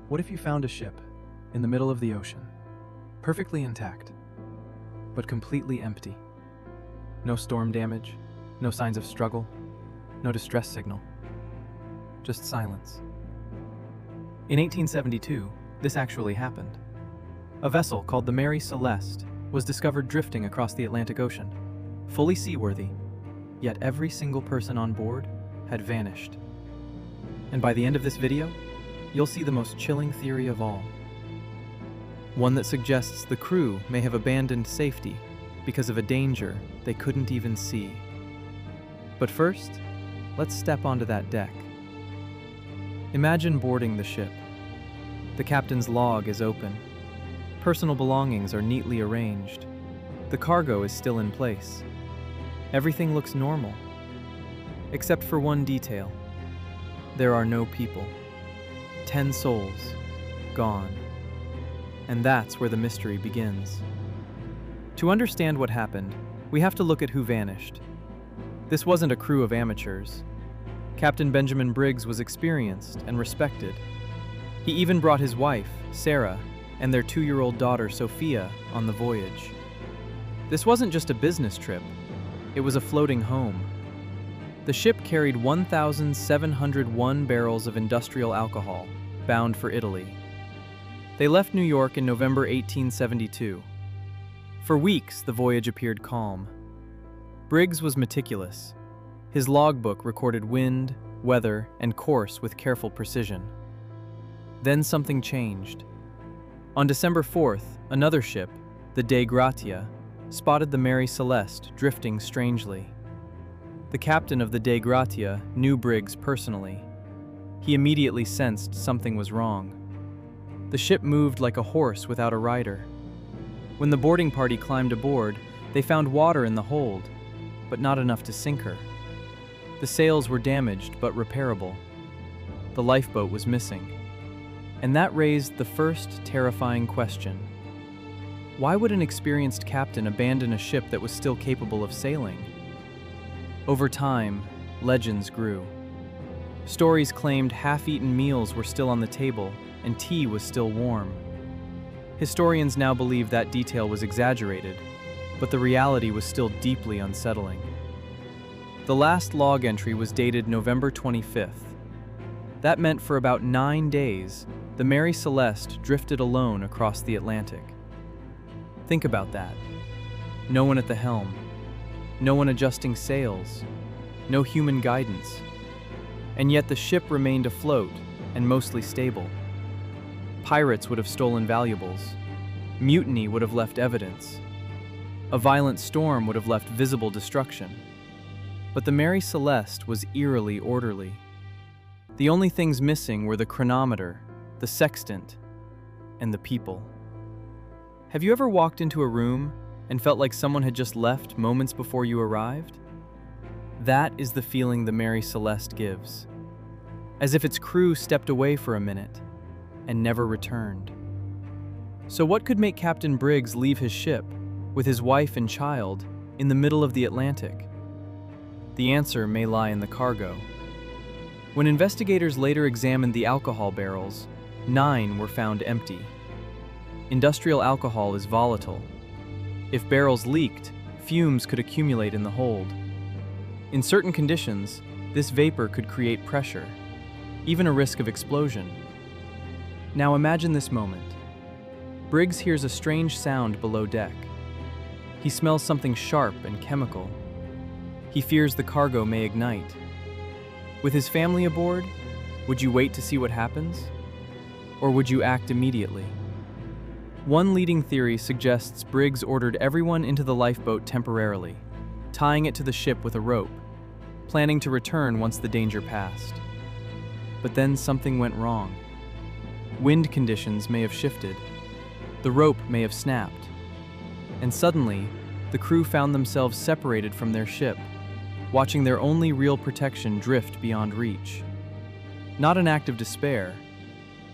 What if you found a ship in the middle of the ocean, perfectly intact, but completely empty? No storm damage, no signs of struggle, no distress signal, just silence. In 1872, this actually happened. A vessel called the Mary Celeste was discovered drifting across the Atlantic Ocean, fully seaworthy, yet every single person on board had vanished. And by the end of this video, you'll see the most chilling theory of all. One that suggests the crew may have abandoned safety because of a danger they couldn't even see. But first, let's step onto that deck. Imagine boarding the ship. The captain's log is open. Personal belongings are neatly arranged. The cargo is still in place. Everything looks normal, except for one detail. There are no people. 10 souls, gone. And that's where the mystery begins. To understand what happened, we have to look at who vanished. This wasn't a crew of amateurs. Captain Benjamin Briggs was experienced and respected. He even brought his wife, Sarah, and their 2-year-old daughter, Sophia, on the voyage. This wasn't just a business trip. It was a floating home. The ship carried 1,701 barrels of industrial alcohol, bound for Italy. They left New York in November 1872. For weeks, the voyage appeared calm. Briggs was meticulous. His logbook recorded wind, weather, and course with careful precision. Then something changed. On December 4th, another ship, the Dei Gratia, spotted the Mary Celeste drifting strangely. The captain of the Dei Gratia knew Briggs personally. He immediately sensed something was wrong. The ship moved like a horse without a rider. When the boarding party climbed aboard, they found water in the hold, but not enough to sink her. The sails were damaged but repairable. The lifeboat was missing. And that raised the first terrifying question. Why would an experienced captain abandon a ship that was still capable of sailing? Over time, legends grew. Stories claimed half-eaten meals were still on the table and tea was still warm. Historians now believe that detail was exaggerated, but the reality was still deeply unsettling. The last log entry was dated November 25th. That meant for about 9 days, the Mary Celeste drifted alone across the Atlantic. Think about that. No one at the helm. No one adjusting sails. No human guidance. And yet the ship remained afloat and mostly stable. Pirates would have stolen valuables. Mutiny would have left evidence. A violent storm would have left visible destruction. But the Mary Celeste was eerily orderly. The only things missing were the chronometer, the sextant, and the people. Have you ever walked into a room and felt like someone had just left moments before you arrived? That is the feeling the Mary Celeste gives, as if its crew stepped away for a minute and never returned. So what could make Captain Briggs leave his ship, with his wife and child, in the middle of the Atlantic? The answer may lie in the cargo. When investigators later examined the alcohol barrels, 9 were found empty. Industrial alcohol is volatile. If barrels leaked, fumes could accumulate in the hold. In certain conditions, this vapor could create pressure, even a risk of explosion. Now imagine this moment. Briggs hears a strange sound below deck. He smells something sharp and chemical. He fears the cargo may ignite. With his family aboard, would you wait to see what happens? Or would you act immediately? One leading theory suggests Briggs ordered everyone into the lifeboat temporarily, tying it to the ship with a rope, planning to return once the danger passed. But then something went wrong. Wind conditions may have shifted. The rope may have snapped. And suddenly, the crew found themselves separated from their ship, watching their only real protection drift beyond reach. Not an act of despair,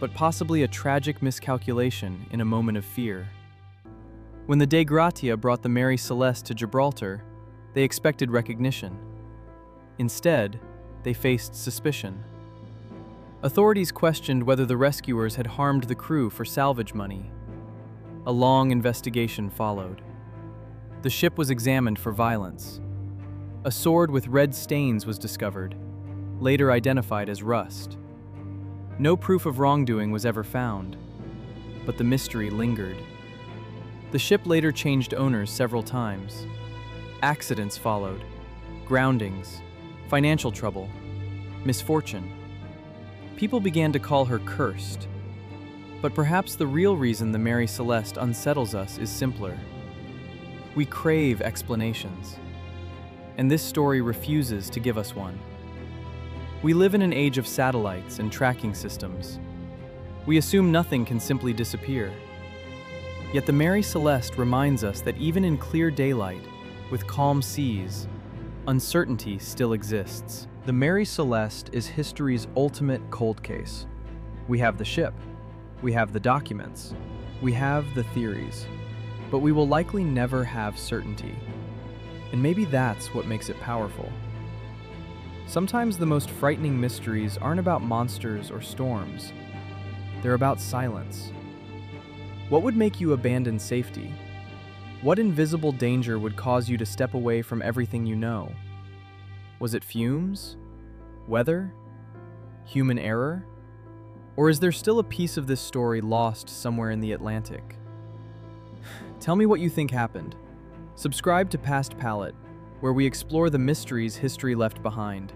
but possibly a tragic miscalculation in a moment of fear. When the Dei Gratia brought the Mary Celeste to Gibraltar, they expected recognition. Instead, they faced suspicion. Authorities questioned whether the rescuers had harmed the crew for salvage money. A long investigation followed. The ship was examined for violence. A sword with red stains was discovered, later identified as rust. No proof of wrongdoing was ever found, but the mystery lingered. The ship later changed owners several times. Accidents followed, groundings, financial trouble, misfortune. People began to call her cursed. But perhaps the real reason the Mary Celeste unsettles us is simpler. We crave explanations, and this story refuses to give us one. We live in an age of satellites and tracking systems. We assume nothing can simply disappear. Yet the Mary Celeste reminds us that even in clear daylight, with calm seas, uncertainty still exists. The Mary Celeste is history's ultimate cold case. We have the ship, we have the documents, we have the theories, but we will likely never have certainty. And maybe that's what makes it powerful. Sometimes the most frightening mysteries aren't about monsters or storms. They're about silence. What would make you abandon safety? What invisible danger would cause you to step away from everything you know? Was it fumes? Weather? Human error? Or is there still a piece of this story lost somewhere in the Atlantic? Tell me what you think happened. Subscribe to Past Palette, where we explore the mysteries history left behind.